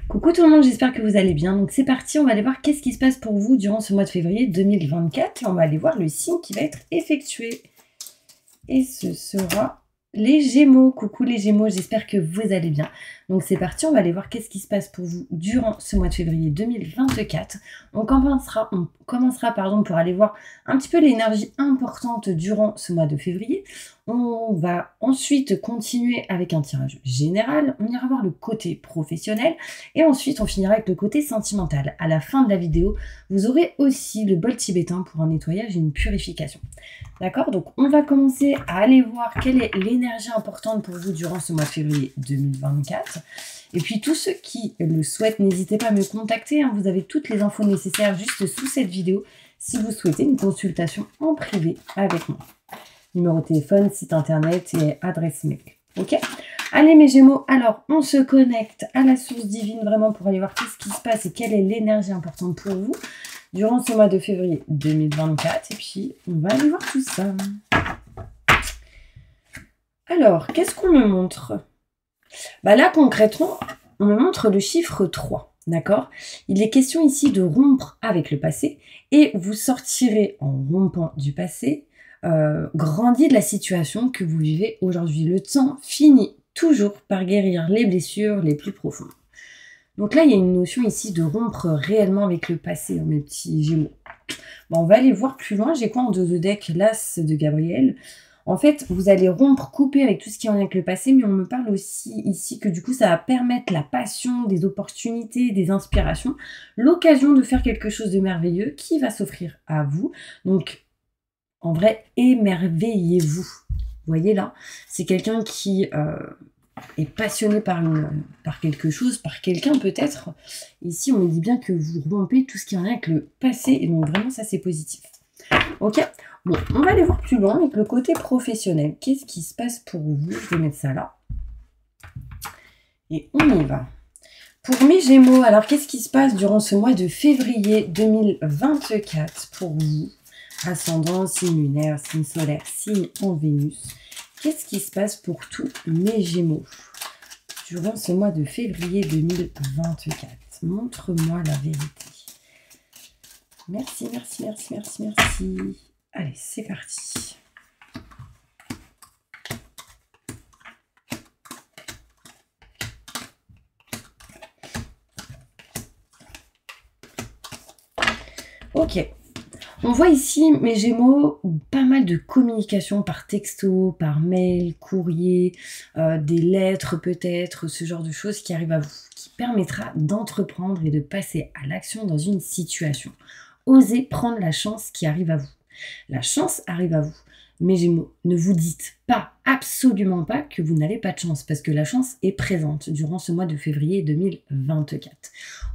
Coucou tout le monde, j'espère que vous allez bien. Donc c'est parti, on va aller voir qu'est-ce qui se passe pour vous durant ce mois de février 2024. Et on va aller voir le signe qui va être effectué. Et ce sera les Gémeaux. Coucou les Gémeaux, j'espère que vous allez bien. Donc c'est parti, on va aller voir qu'est-ce qui se passe pour vous durant ce mois de février 2024. On commencera pour aller voir un petit peu l'énergie importante durant ce mois de février. On va ensuite continuer avec un tirage général. On ira voir le côté professionnel. Et ensuite, on finira avec le côté sentimental. À la fin de la vidéo, vous aurez aussi le bol tibétain pour un nettoyage et une purification. D'accord? Donc, on va commencer à aller voir quelle est l'énergie importante pour vous durant ce mois de février 2024. Et puis, tous ceux qui le souhaitent, n'hésitez pas à me contacter. Vous avez toutes les infos nécessaires juste sous cette vidéo si vous souhaitez une consultation en privé avec moi. Numéro de téléphone, site internet et adresse mail. Ok? Allez mes Gémeaux, alors on se connecte à la source divine vraiment pour aller voir qu'est-ce qui se passe et quelle est l'énergie importante pour vous durant ce mois de février 2024. Et puis, on va aller voir tout ça. Alors, qu'est-ce qu'on me montre? Là, concrètement, on me montre le chiffre 3. D'accord? Il est question ici de rompre avec le passé et vous sortirez en rompant du passé grandi de la situation que vous vivez aujourd'hui. Le temps finit toujours par guérir les blessures les plus profondes. Donc là, il y a une notion ici de rompre réellement avec le passé, mes petits Gémeaux. On va aller voir plus loin. J'ai quoi en dos de deck? L'As de Gabriel. En fait, vous allez rompre, couper avec tout ce qui est en lien avec le passé, mais on me parle aussi ici que du coup, ça va permettre la passion, des opportunités, des inspirations, l'occasion de faire quelque chose de merveilleux qui va s'offrir à vous. Donc, en vrai, émerveillez-vous. Vous voyez là, c'est quelqu'un qui est passionné par quelque chose, par quelqu'un peut-être. Ici, on me dit bien que vous rompez tout ce qui a rien avec le passé. Et donc vraiment, ça, c'est positif. Ok, bon, on va aller voir plus loin avec le côté professionnel. Qu'est-ce qui se passe pour vous? Je vais mettre ça là. Et on y va. Pour mes Gémeaux, alors qu'est-ce qui se passe durant ce mois de février 2024 pour vous? Ascendant, signe lunaire, signe solaire, signe en Vénus. Qu'est-ce qui se passe pour tous mes Gémeaux durant ce mois de février 2024? Montre-moi la vérité. Merci, merci, merci, merci, merci. Allez, c'est parti. Ok. On voit ici, mes Gémeaux, pas mal de communication par texto, par mail, courrier, des lettres peut-être, ce genre de choses qui arrivent à vous, qui permettra d'entreprendre et de passer à l'action dans une situation. Osez prendre la chance qui arrive à vous. La chance arrive à vous. Mes Gémeaux, ne vous dites pas, absolument pas, que vous n'avez pas de chance, parce que la chance est présente durant ce mois de février 2024.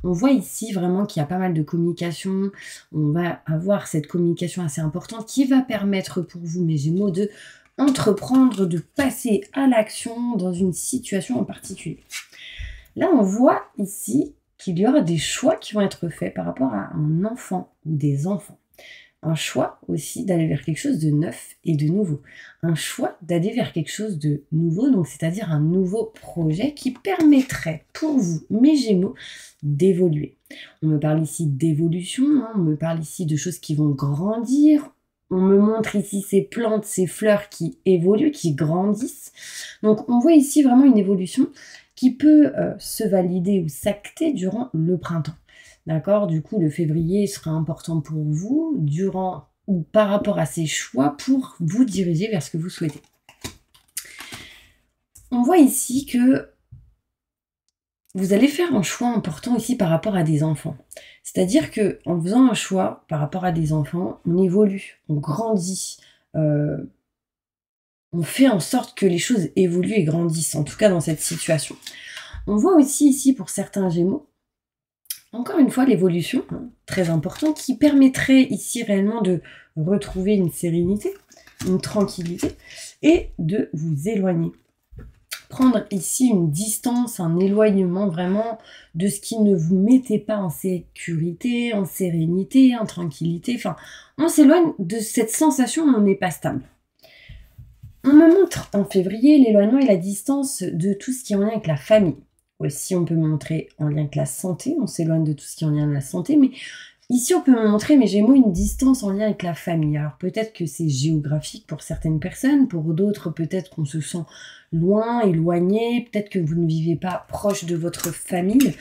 On voit ici vraiment qu'il y a pas mal de communication. On va avoir cette communication assez importante qui va permettre pour vous, mes Gémeaux, de entreprendre, de passer à l'action dans une situation en particulier. Là, on voit ici qu'il y aura des choix qui vont être faits par rapport à un enfant ou des enfants. Un choix aussi d'aller vers quelque chose de neuf et de nouveau. Un choix d'aller vers quelque chose de nouveau, donc c'est-à-dire un nouveau projet qui permettrait pour vous, mes Gémeaux, d'évoluer. On me parle ici d'évolution, on me parle ici de choses qui vont grandir. On me montre ici ces plantes, ces fleurs qui évoluent, qui grandissent. Donc on voit ici vraiment une évolution qui peut se valider ou s'acter durant le printemps. D'accord? Du coup, le février sera important pour vous durant ou par rapport à ces choix pour vous diriger vers ce que vous souhaitez. On voit ici que vous allez faire un choix important ici par rapport à des enfants. C'est-à-dire que en faisant un choix par rapport à des enfants, on évolue, on grandit, on fait en sorte que les choses évoluent et grandissent, en tout cas dans cette situation. On voit aussi ici pour certains Gémeaux, encore une fois, l'évolution, très importante, qui permettrait ici réellement de retrouver une sérénité, une tranquillité, et de vous éloigner. Prendre ici une distance, un éloignement vraiment de ce qui ne vous mettait pas en sécurité, en sérénité, en tranquillité. Enfin, on s'éloigne de cette sensation où on n'est pas stable. On me montre en février l'éloignement et la distance de tout ce qui est en lien avec la famille. Aussi, on peut me montrer en lien avec la santé. On s'éloigne de tout ce qui est en lien avec la santé. Mais ici, on peut me montrer, mes Gémeaux, une distance en lien avec la famille. Alors, peut-être que c'est géographique pour certaines personnes. Pour d'autres, peut-être qu'on se sent loin, éloigné. Peut-être que vous ne vivez pas proche de votre famille.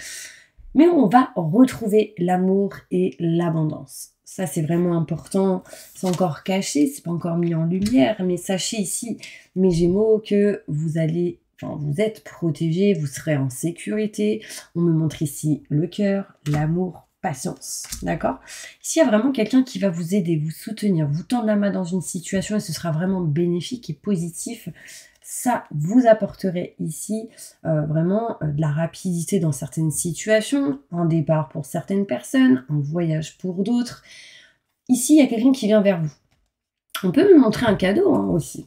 Mais on va retrouver l'amour et l'abondance. Ça, c'est vraiment important. C'est encore caché, c'est pas encore mis en lumière. Mais sachez ici, mes Gémeaux, que vous allez... Enfin, vous êtes protégés, vous serez en sécurité. On me montre ici le cœur, l'amour, patience. D'accord? Ici, il y a vraiment quelqu'un qui va vous aider, vous soutenir, vous tendre la main dans une situation et ce sera vraiment bénéfique et positif. Ça, vous apporterez ici vraiment de la rapidité dans certaines situations, un départ pour certaines personnes, un voyage pour d'autres. Ici, il y a quelqu'un qui vient vers vous. On peut me montrer un cadeau aussi.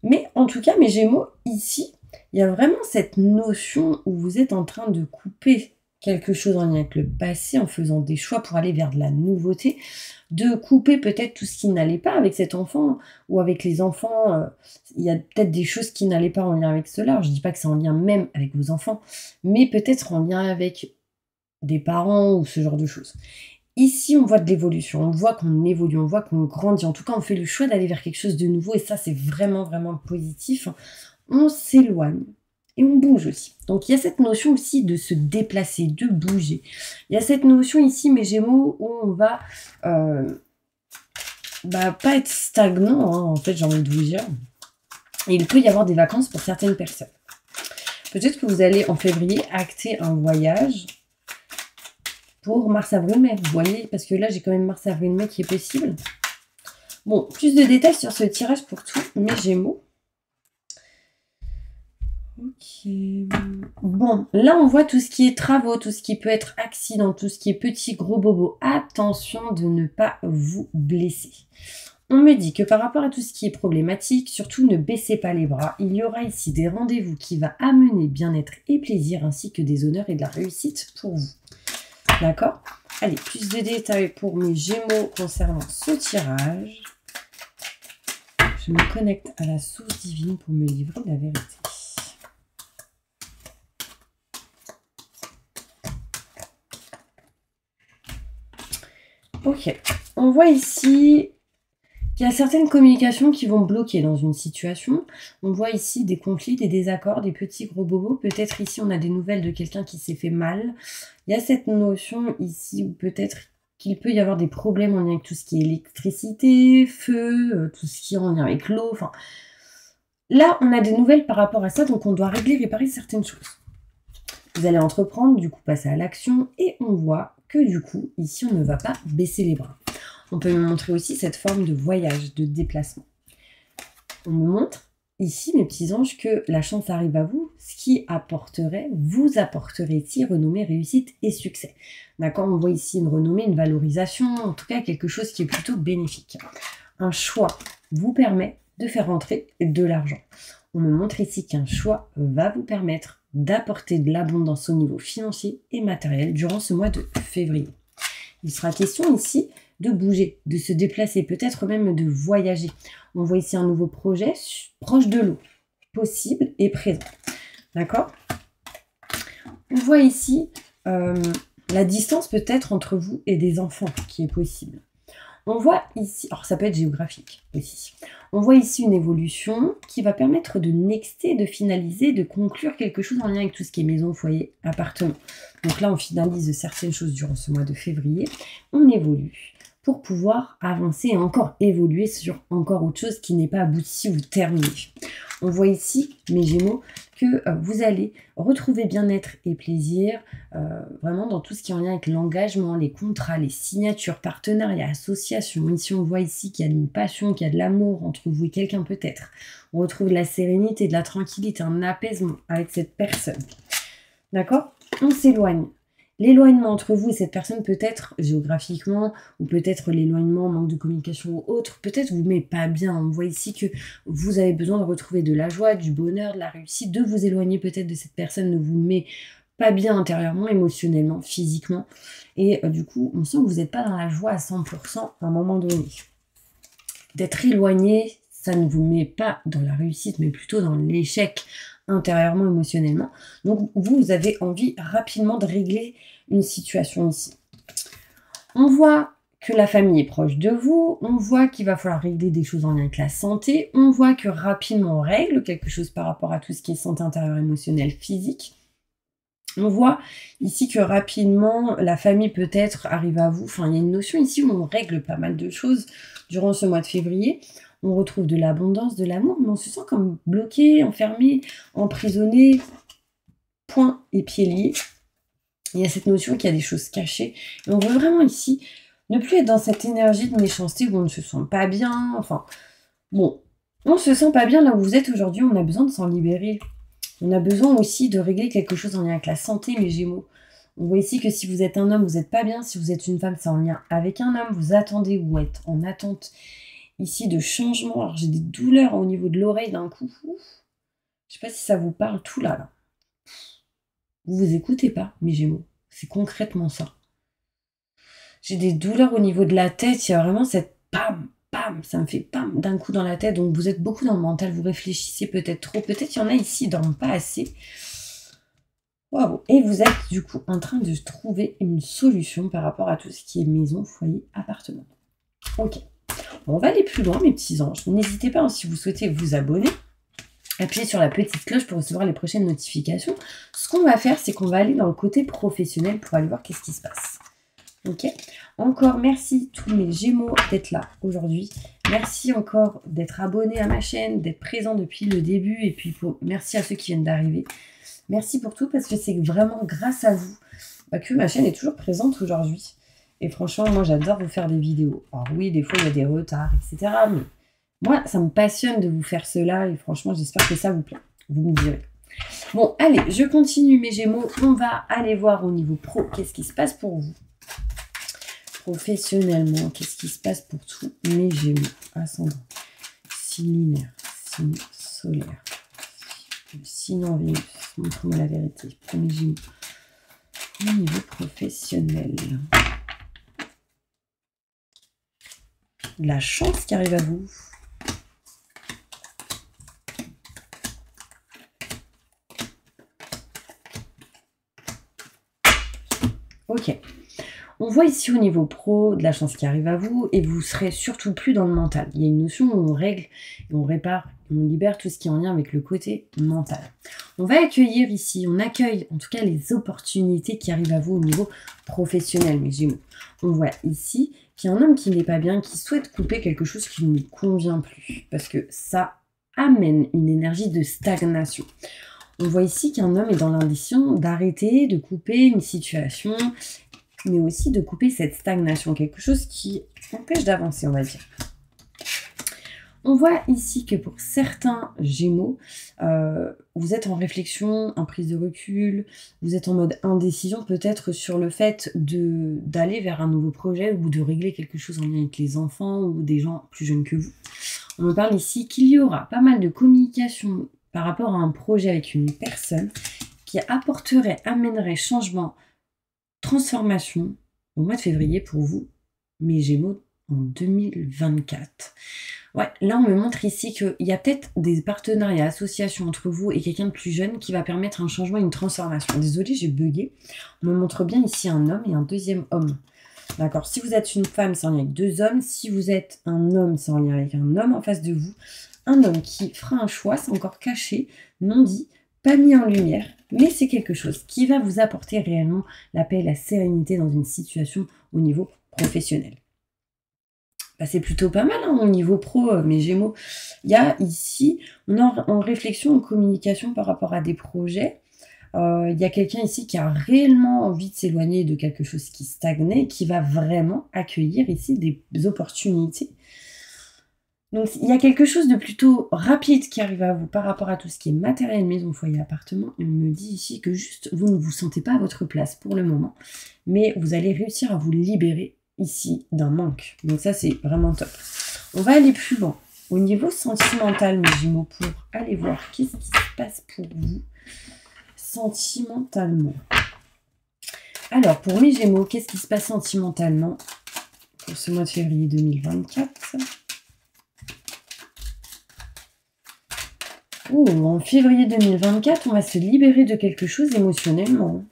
Mais en tout cas, mes Gémeaux, ici, il y a vraiment cette notion où vous êtes en train de couper quelque chose en lien avec le passé en faisant des choix pour aller vers de la nouveauté, de couper peut-être tout ce qui n'allait pas avec cet enfant ou avec les enfants. Il y a peut-être des choses qui n'allaient pas en lien avec cela. Je ne dis pas que c'est en lien même avec vos enfants, mais peut-être en lien avec des parents ou ce genre de choses. Ici, on voit de l'évolution, on voit qu'on évolue, on voit qu'on grandit. En tout cas, on fait le choix d'aller vers quelque chose de nouveau et ça, c'est vraiment, vraiment positif. On s'éloigne et on bouge aussi. Donc, il y a cette notion aussi de se déplacer, de bouger. Il y a cette notion ici, mes Gémeaux, où on va pas être stagnant, hein, en fait, j'ai envie de vous dire. Et il peut y avoir des vacances pour certaines personnes. Peut-être que vous allez, en février, acter un voyage pour mars, avril, mai, vous voyez, parce que là, j'ai quand même mars, avril, mai qui est possible. Bon, plus de détails sur ce tirage pour tous mes Gémeaux. Ok. Bon, là, on voit tout ce qui est travaux, tout ce qui peut être accident, tout ce qui est petit, gros bobo. Attention de ne pas vous blesser. On me dit que par rapport à tout ce qui est problématique, surtout ne baissez pas les bras. Il y aura ici des rendez-vous qui vont amener bien-être et plaisir, ainsi que des honneurs et de la réussite pour vous. D'accord? Allez, plus de détails pour mes Gémeaux concernant ce tirage. Je me connecte à la source divine pour me livrer la vérité. Ok, on voit ici qu'il y a certaines communications qui vont bloquer dans une situation. On voit ici des conflits, des désaccords, des petits gros bobos. Peut-être ici, on a des nouvelles de quelqu'un qui s'est fait mal. Il y a cette notion ici où peut-être qu'il peut y avoir des problèmes en lien avec tout ce qui est électricité, feu, tout ce qui est en lien avec l'eau. Enfin, là, on a des nouvelles par rapport à ça, donc on doit régler, réparer certaines choses. Vous allez entreprendre, du coup, passer à l'action et on voit que du coup, ici, on ne va pas baisser les bras. On peut me montrer aussi cette forme de voyage, de déplacement. On me montre ici, mes petits anges, que la chance arrive à vous, ce qui vous apporterez ici renommée, réussite et succès. D'accord? On voit ici une renommée, une valorisation, en tout cas quelque chose qui est plutôt bénéfique. Un choix vous permet de faire rentrer de l'argent. On me montre ici qu'un choix va vous permettre d'apporter de l'abondance au niveau financier et matériel durant ce mois de février. Il sera question ici de bouger, de se déplacer, peut-être même de voyager. On voit ici un nouveau projet proche de l'eau, possible et présent. D'accord? On voit ici la distance peut-être entre vous et des enfants qui est possible. On voit ici, alors ça peut être géographique aussi, on voit ici une évolution qui va permettre de nexter, de finaliser, de conclure quelque chose en lien avec tout ce qui est maison, foyer, appartement. Donc là, on finalise certaines choses durant ce mois de février. On évolue pour pouvoir avancer et encore évoluer sur encore autre chose qui n'est pas abouti ou terminé. On voit ici, mes Gémeaux, que vous allez retrouver bien-être et plaisir vraiment dans tout ce qui est en lien avec l'engagement, les contrats, les signatures, partenariats, associations. Ici, on voit ici qu'il y a une passion, qu'il y a de l'amour entre vous et quelqu'un peut-être. On retrouve de la sérénité, de la tranquillité, un apaisement avec cette personne. D'accord? On s'éloigne. L'éloignement entre vous et cette personne peut être géographiquement ou peut-être l'éloignement, manque de communication ou autre, peut-être vous met pas bien. On voit ici que vous avez besoin de retrouver de la joie, du bonheur, de la réussite, de vous éloigner peut-être de cette personne ne vous met pas bien intérieurement, émotionnellement, physiquement. Et du coup, on sent que vous n'êtes pas dans la joie à 100% à un moment donné. D'être éloigné, ça ne vous met pas dans la réussite, mais plutôt dans l'échec. intérieurement, émotionnellement. Donc, vous avez envie rapidement de régler une situation ici. On voit que la famille est proche de vous, on voit qu'il va falloir régler des choses en lien avec la santé, on voit que rapidement on règle quelque chose par rapport à tout ce qui est santé intérieure, émotionnelle, physique. On voit ici que rapidement la famille peut-être arrive à vous, enfin il y a une notion ici où on règle pas mal de choses durant ce mois de février. On retrouve de l'abondance, de l'amour, mais on se sent comme bloqué, enfermé, emprisonné, poings et pieds liés. Il y a cette notion qu'il y a des choses cachées. Et on veut vraiment ici ne plus être dans cette énergie de méchanceté où on ne se sent pas bien. Enfin, bon, on se sent pas bien là où vous êtes aujourd'hui. On a besoin de s'en libérer. On a besoin aussi de régler quelque chose en lien avec la santé, mes Gémeaux. On voit ici que si vous êtes un homme, vous n'êtes pas bien. Si vous êtes une femme, c'est en lien avec un homme. Vous attendez ou êtes en attente ici de changement. Alors, j'ai des douleurs au niveau de l'oreille d'un coup. Ouf. Je sais pas si ça vous parle tout là. Vous vous écoutez pas, mes Gémeaux. C'est concrètement ça. J'ai des douleurs au niveau de la tête. Il y a vraiment cette pam, pam. Ça me fait pam d'un coup dans la tête. Donc vous êtes beaucoup dans le mental. Vous réfléchissez peut-être trop. Peut-être il y en a ici qui dorment pas assez. Waouh. Et vous êtes du coup en train de trouver une solution par rapport à tout ce qui est maison, foyer, appartement. Ok. Bon, on va aller plus loin, mes petits anges. N'hésitez pas, si vous souhaitez vous abonner. Appuyez sur la petite cloche pour recevoir les prochaines notifications. Ce qu'on va faire, c'est qu'on va aller dans le côté professionnel pour aller voir qu'est-ce qui se passe. Ok. Encore merci tous mes Gémeaux d'être là aujourd'hui. Merci encore d'être abonnés à ma chaîne, d'être présents depuis le début. Et puis merci à ceux qui viennent d'arriver. Merci pour tout parce que c'est vraiment grâce à vous que ma chaîne est toujours présente aujourd'hui. Et franchement, moi j'adore vous faire des vidéos. Alors oui, des fois il y a des retards, etc. Mais moi, ça me passionne de vous faire cela. Et franchement, j'espère que ça vous plaît. Vous me direz. Bon, allez, je continue mes Gémeaux. On va aller voir au niveau pro, qu'est-ce qui se passe pour vous. Professionnellement, qu'est-ce qui se passe pour tous mes Gémeaux. Ascendant, signe lunaire, signe solaire, signe en Vénus. Montre-moi la vérité. Pour mes Gémeaux. Au niveau professionnel. De la chance qui arrive à vous. Ok. On voit ici au niveau pro de la chance qui arrive à vous et vous serez surtout plus dans le mental. Il y a une notion où on règle, et on répare, et on libère tout ce qui est en lien avec le côté mental. On va accueillir ici, on accueille en tout cas les opportunités qui arrivent à vous au niveau professionnel, mes Gémeaux. On voit ici qu'il y a un homme qui n'est pas bien, qui souhaite couper quelque chose qui ne lui convient plus. Parce que ça amène une énergie de stagnation. On voit ici qu'un homme est dans l'ambition d'arrêter, de couper une situation, mais aussi de couper cette stagnation, quelque chose qui empêche d'avancer, on va dire. On voit ici que pour certains Gémeaux, vous êtes en réflexion, en prise de recul, vous êtes en mode indécision peut-être sur le fait d'aller vers un nouveau projet ou de régler quelque chose en lien avec les enfants ou des gens plus jeunes que vous. On me parle ici qu'il y aura pas mal de communication par rapport à un projet avec une personne qui amènerait changement, transformation au mois de février pour vous, mes Gémeaux, en 2024. Ouais, là on me montre ici qu'il y a peut-être des partenariats, associations entre vous et quelqu'un de plus jeune qui va permettre un changement, une transformation. Désolée, j'ai bugué. On me montre bien ici un homme et un deuxième homme. D'accord, si vous êtes une femme, c'est en lien avec deux hommes. Si vous êtes un homme, c'est en lien avec un homme en face de vous. Un homme qui fera un choix, c'est encore caché, non dit, pas mis en lumière, mais c'est quelque chose qui va vous apporter réellement la paix et la sérénité dans une situation au niveau professionnel. Bah, c'est plutôt pas mal hein, au niveau pro, mes Gémeaux. Il y a ici, on est en réflexion, en communication par rapport à des projets. Il y a quelqu'un ici qui a réellement envie de s'éloigner de quelque chose qui stagnait, qui va vraiment accueillir ici des opportunités. Donc, il y a quelque chose de plutôt rapide qui arrive à vous par rapport à tout ce qui est matériel, maison, foyer, appartement. Et on me dit ici que juste, vous ne vous sentez pas à votre place pour le moment, mais vous allez réussir à vous libérer ici d'un manque. Donc ça, c'est vraiment top. On va aller plus loin. Au niveau sentimental, mes Gémeaux, pour aller voir qu'est-ce qui se passe pour vous sentimentalement. Alors, pour mes Gémeaux, qu'est-ce qui se passe sentimentalement pour ce mois de février 2024 ? Oh, en février 2024, on va se libérer de quelque chose émotionnellement.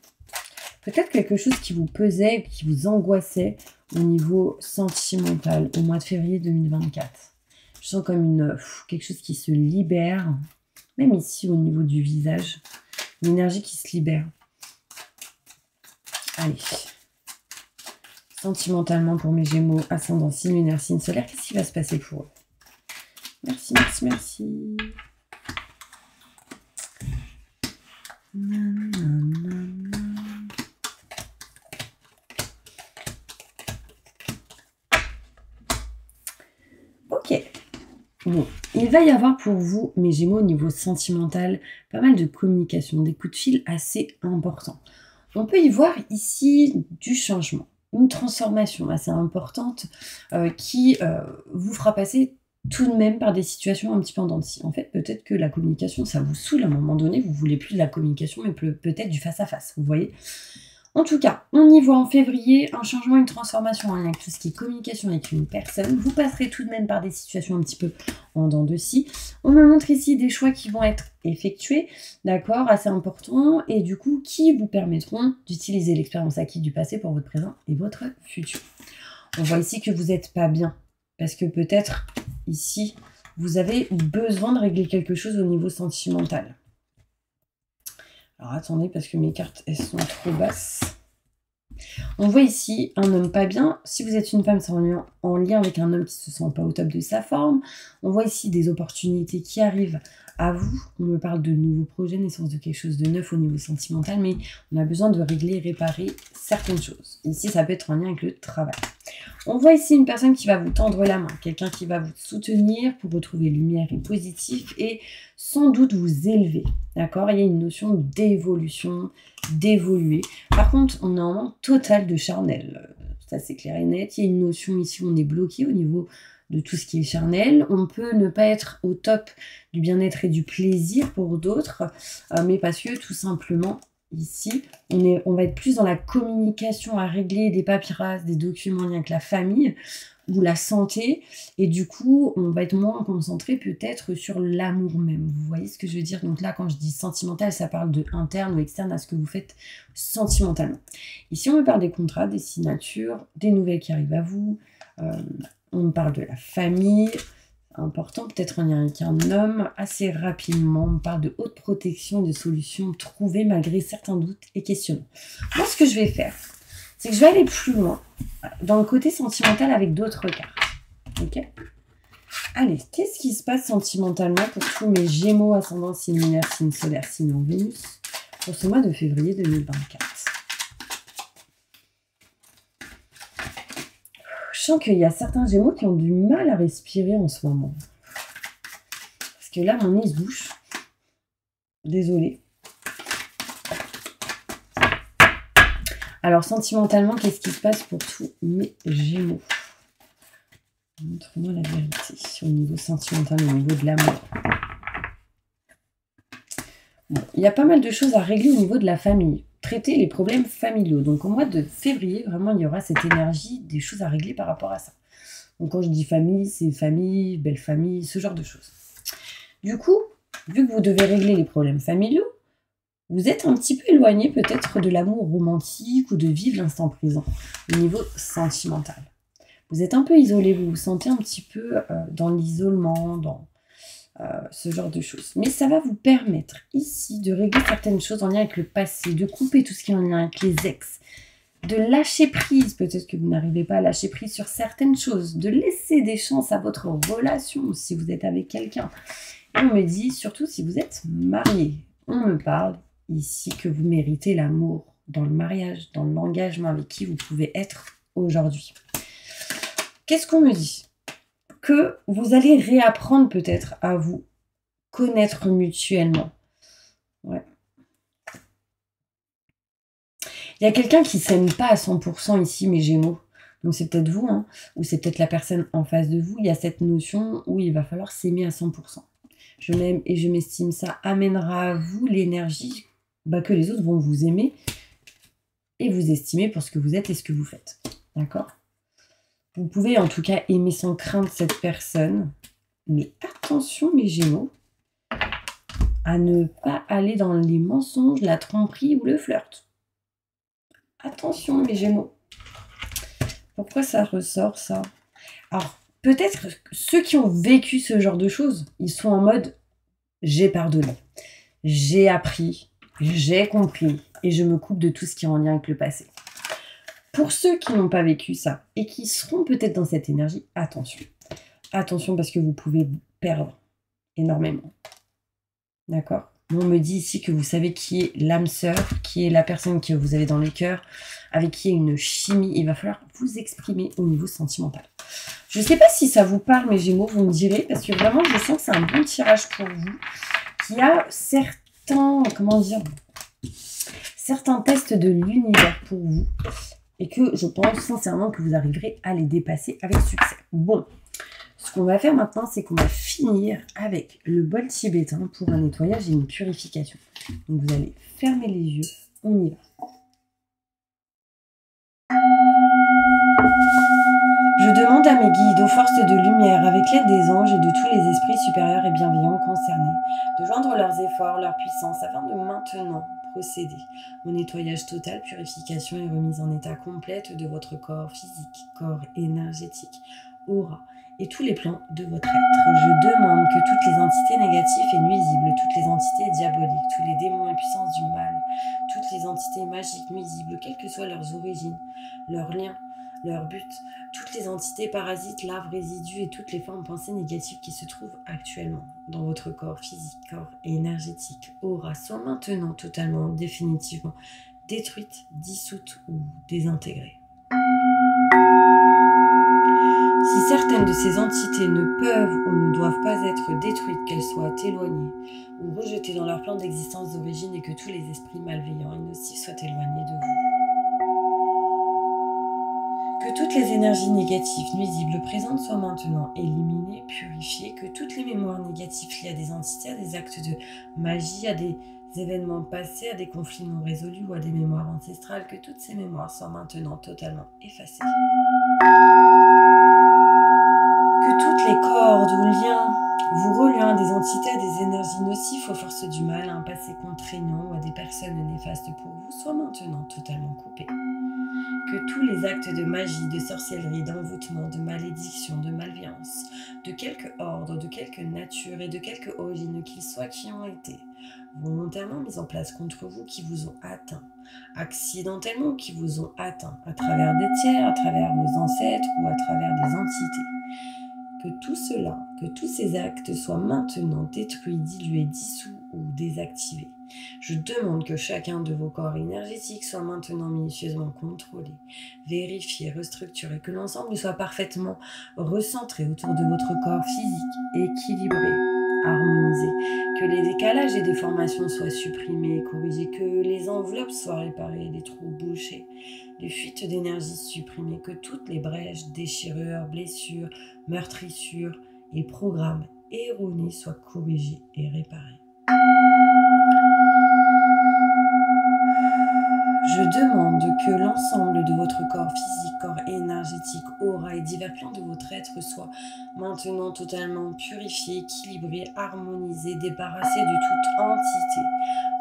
Peut-être quelque chose qui vous pesait, qui vous angoissait au niveau sentimental au mois de février 2024. Je sens comme quelque chose qui se libère, même ici au niveau du visage, une énergie qui se libère. Allez. Sentimentalement pour mes Gémeaux, ascendant signe lunaire, signe solaire, qu'est-ce qui va se passer pour eux? Merci, merci, merci. Nanana. Ok. Bon, il va y avoir pour vous, mes Gémeaux, au niveau sentimental, pas mal de communication, des coups de fil assez importants. On peut y voir ici du changement, une transformation assez importante qui vous fera passer tout de même par des situations un petit peu en dents de scie. En fait, peut-être que la communication, ça vous saoule à un moment donné, vous voulez plus de la communication, mais peut-être du face-à-face, vous voyez. En tout cas, on y voit en février un changement, une transformation avec tout ce qui est communication avec une personne. Vous passerez tout de même par des situations un petit peu en dents de scie. On me montre ici des choix qui vont être effectués, d'accord, assez importants, et du coup, qui vous permettront d'utiliser l'expérience acquise du passé pour votre présent et votre futur. On voit ici que vous n'êtes pas bien, parce que peut-être, ici, vous avez besoin de régler quelque chose au niveau sentimental. Alors attendez, parce que mes cartes, elles sont trop basses. On voit ici un homme pas bien. Si vous êtes une femme, c'est en lien avec un homme qui se sent pas au top de sa forme. On voit ici des opportunités qui arrivent à vous. On me parle de nouveaux projets, naissance de quelque chose de neuf au niveau sentimental, mais on a besoin de régler et réparer certaines choses. Ici, ça peut être en lien avec le travail. On voit ici une personne qui va vous tendre la main, quelqu'un qui va vous soutenir pour retrouver lumière et positif et sans doute vous élever, d'accord? Il y a une notion d'évolution, d'évoluer. Par contre, on a un manque total de charnel, ça c'est clair et net. Il y a une notion ici où on est bloqué au niveau de tout ce qui est charnel. On peut ne pas être au top du bien-être et du plaisir pour d'autres, mais parce que tout simplement, ici, on va être plus dans la communication à régler des papyrasses, des documents en lien avec la famille ou la santé. Et du coup, on va être moins concentré peut-être sur l'amour même. Vous voyez ce que je veux dire? Donc là, quand je dis sentimental, ça parle de interne ou externe à ce que vous faites sentimentalement. Ici, on me parle des contrats, des signatures, des nouvelles qui arrivent à vous. On me parle de la famille. Important, peut-être en lien avec un homme, assez rapidement. On parle de haute protection, de solutions trouvées malgré certains doutes et questionnements. Moi, ce que je vais faire, c'est que je vais aller plus loin dans le côté sentimental avec d'autres cartes. Ok? Allez, qu'est-ce qui se passe sentimentalement pour tous mes Gémeaux, ascendant, signe lunaire, signe solaire, signe en Vénus, pour ce mois de février 2024? Je sens qu'il y a certains Gémeaux qui ont du mal à respirer en ce moment. Parce que là, mon nez se bouche. Désolée. Alors, sentimentalement, qu'est-ce qui se passe pour tous mes Gémeaux? Montre-moi la vérité au niveau sentimental, au niveau de l'amour. Bon, il y a pas mal de choses à régler au niveau de la famille. Traiter les problèmes familiaux. Donc, au mois de février, vraiment, il y aura cette énergie, des choses à régler par rapport à ça. Donc, quand je dis famille, c'est famille, belle famille, ce genre de choses. Du coup, vu que vous devez régler les problèmes familiaux, vous êtes un petit peu éloigné peut-être de l'amour romantique ou de vivre l'instant présent au niveau sentimental. Vous êtes un peu isolé, vous vous sentez un petit peu dans l'isolement, dans ce genre de choses. Mais ça va vous permettre ici de régler certaines choses en lien avec le passé, de couper tout ce qui est en lien avec les ex, de lâcher prise, peut-être que vous n'arrivez pas à lâcher prise sur certaines choses, de laisser des chances à votre relation si vous êtes avec quelqu'un. Et on me dit, surtout si vous êtes marié, on me parle ici que vous méritez l'amour dans le mariage, dans l'engagement avec qui vous pouvez être aujourd'hui. Qu'est-ce qu'on me dit? Que vous allez réapprendre peut-être à vous connaître mutuellement. Ouais. Il y a quelqu'un qui ne s'aime pas à 100% ici, mes Gémeaux. Donc c'est peut-être vous, hein, ou c'est peut-être la personne en face de vous. Il y a cette notion où il va falloir s'aimer à 100%. Je m'aime et je m'estime, ça amènera à vous l'énergie que les autres vont vous aimer et vous estimer pour ce que vous êtes et ce que vous faites. D'accord? Vous pouvez en tout cas aimer sans crainte cette personne. Mais attention mes Gémeaux, à ne pas aller dans les mensonges, la tromperie ou le flirt. Attention mes Gémeaux. Pourquoi ça ressort ça? Alors, peut-être ceux qui ont vécu ce genre de choses, ils sont en mode « j'ai pardonné, j'ai appris, j'ai compris et je me coupe de tout ce qui est en lien avec le passé ». Pour ceux qui n'ont pas vécu ça et qui seront peut-être dans cette énergie, attention. Attention parce que vous pouvez perdre énormément. D'accord? On me dit ici que vous savez qui est l'âme sœur, qui est la personne que vous avez dans le cœur, avec qui il y a une chimie. Il va falloir vous exprimer au niveau sentimental. Je ne sais pas si ça vous parle, mes Gémeaux, vous me direz, parce que vraiment, je sens que c'est un bon tirage pour vous, qui a certains, comment dire, certains tests de l'univers pour vous, et que je pense sincèrement que vous arriverez à les dépasser avec succès. Bon. Ce qu'on va faire maintenant, c'est qu'on va finir avec le bol tibétain pour un nettoyage et une purification. Donc vous allez fermer les yeux, on y va. Je demande à mes guides, aux forces de lumière, avec l'aide des anges et de tous les esprits supérieurs et bienveillants concernés, de joindre leurs efforts, leur puissance, afin de maintenant procéder au nettoyage total, purification et remise en état complète de votre corps physique, corps énergétique, aura, et tous les plans de votre être. Je demande que toutes les entités négatives et nuisibles, toutes les entités diaboliques, tous les démons et puissances du mal, toutes les entités magiques nuisibles, quelles que soient leurs origines, leurs liens, leur but, toutes les entités parasites, larves, résidus et toutes les formes pensées négatives qui se trouvent actuellement dans votre corps physique, corps énergétique, aura, soient maintenant totalement, définitivement détruites, dissoutes ou désintégrées. Si certaines de ces entités ne peuvent ou ne doivent pas être détruites, qu'elles soient éloignées ou rejetées dans leur plan d'existence d'origine et que tous les esprits malveillants et nocifs soient éloignés de vous. Que toutes les énergies négatives, nuisibles, présentes soient maintenant éliminées, purifiées, que toutes les mémoires négatives liées à des entités, à des actes de magie, à des événements passés, à des conflits non résolus ou à des mémoires ancestrales, que toutes ces mémoires soient maintenant totalement effacées. Que toutes les cordes ou liens vous reliant à des entités, à des énergies nocives, aux forces du mal, à un passé contraignant ou à des personnes néfastes pour vous soient maintenant totalement coupés. Que tous les actes de magie, de sorcellerie, d'envoûtement, de malédiction, de malveillance, de quelque ordre, de quelque nature et de quelque origine qu'ils soient qui ont été volontairement mis en place contre vous, qui vous ont atteint, accidentellement ou qui vous ont atteint, à travers des tiers, à travers vos ancêtres ou à travers des entités. Que tout cela, que tous ces actes soient maintenant détruits, dilués, dissous ou désactivés. Je demande que chacun de vos corps énergétiques soit maintenant minutieusement contrôlé, vérifié, restructuré, que l'ensemble soit parfaitement recentré autour de votre corps physique, équilibré, harmonisé, que les décalages et déformations soient supprimés et corrigés, que les enveloppes soient réparées, les trous bouchés, les fuites d'énergie supprimées, que toutes les brèches, déchirures, blessures, meurtrissures et programmes erronés soient corrigés et réparés. Je demande que l'ensemble de votre corps physique, corps énergétique, aura et divers plans de votre être soient maintenant totalement purifiés, équilibrés, harmonisés, débarrassés de toute entité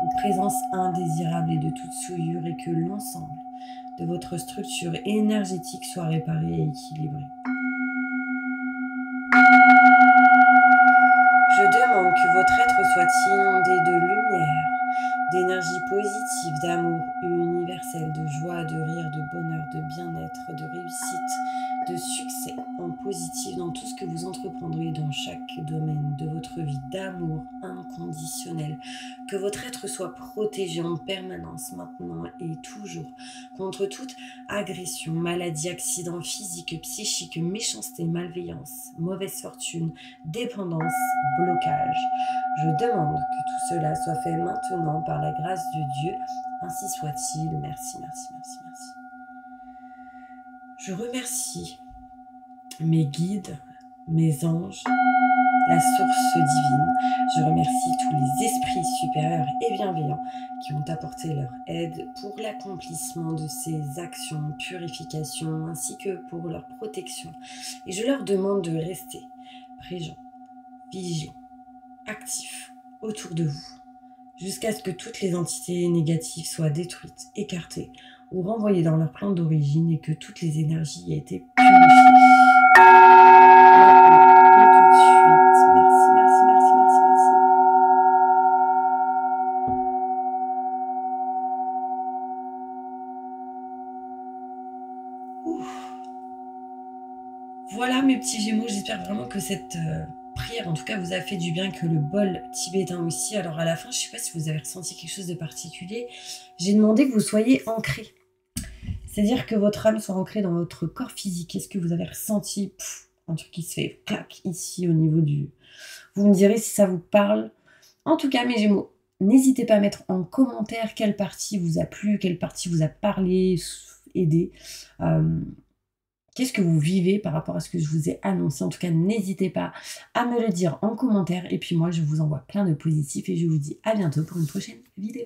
ou présence indésirable et de toute souillure et que l'ensemble de votre structure énergétique soit réparé et équilibré. Je demande que votre être soit inondé de lumière, d'énergie positive, d'amour universel, de joie, de rire, de bonheur, de bien-être, de réussite, de succès en positif dans tout ce que vous entreprendrez dans chaque domaine de votre vie, d'amour inconditionnel, que votre être soit protégé en permanence maintenant et toujours contre toute agression, maladie, accident physique, psychique, méchanceté, malveillance, mauvaise fortune, dépendance, blocage. Je demande que tout cela soit fait maintenant par la grâce de Dieu. Ainsi soit-il. Merci, merci, merci, merci. Je remercie mes guides, mes anges, la source divine. Je remercie tous les esprits supérieurs et bienveillants qui ont apporté leur aide pour l'accomplissement de ces actions, purification, ainsi que pour leur protection. Et je leur demande de rester présents, vigilants, actifs, autour de vous, jusqu'à ce que toutes les entités négatives soient détruites, écartées ou renvoyées dans leur plan d'origine et que toutes les énergies aient été purifiées. Maintenant et tout de suite. Merci, merci, merci, merci, merci. Ouf. Voilà mes petits Gémeaux, j'espère vraiment que cette prière en tout cas vous a fait du bien, que le bol tibétain aussi. Alors à la fin, je ne sais pas si vous avez ressenti quelque chose de particulier, j'ai demandé que vous soyez ancrés. C'est-à-dire que votre âme soit ancrée dans votre corps physique. Est-ce que vous avez ressenti un truc qui se fait clac ici au niveau du... Vous me direz si ça vous parle. En tout cas mes Gémeaux, n'hésitez pas à mettre en commentaire quelle partie vous a plu, quelle partie vous a parlé, aidé. Qu'est-ce que vous vivez par rapport à ce que je vous ai annoncé? En tout cas, n'hésitez pas à me le dire en commentaire. Et puis moi, je vous envoie plein de positifs et je vous dis à bientôt pour une prochaine vidéo.